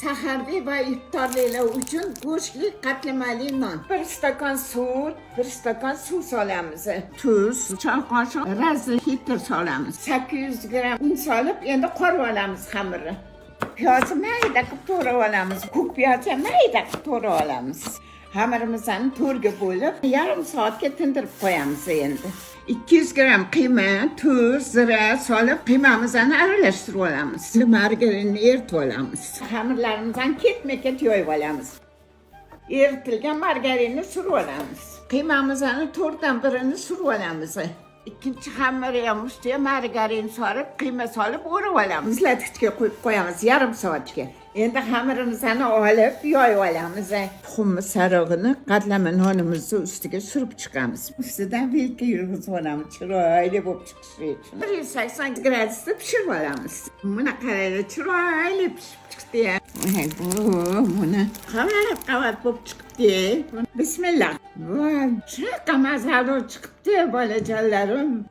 Saharlik va iftorliklar uchun go'shtli qatlamali non. 1 stakon suv, 1 stakon suv solamiz. Tuz, choy qoshiq razli hitr solamiz. 800 gram un solib, endi qorib olamiz xamirni. Piyozni mayda qilib to'g'rab olamiz. Ko'k piyozni mayda qilib to'g'rab olamiz. Xamirimizni to'rga bo'lib, yarim soatga tindirib qo'yamiz endi. 200 gram qiyma, tuz, zira solib, qiymamizni aralashtirib olamiz. Margarinni eritib olamiz. Xamirlarimizni ketma-ket yoyib olamiz. Eritilgan margarinni surib olamiz. Qiymamizni 4dan birini surib olamiz. Ikkinchi xamirni ham ustiga margarin solib, qiyma solib o'rab olamiz. Muzlatgichga qo'yib qo'yamiz yarim soatga. Endi xamirimizni olib yoyib olamiz. Tuxumni sarig'ini qatlama nonimizni ustiga surib chiqamiz. Ustidan vilka yurg'izib olamiz, chiroyli bo'lib chiqishi uchun. 180 gradusda pishirib olamiz. Buni qaraylik, chiroyli pishib chiqdi. Buni qavat bo'lib chiqdi. Bismillah. Voy, shunaqa mazali chiqibdi bolajonlarim.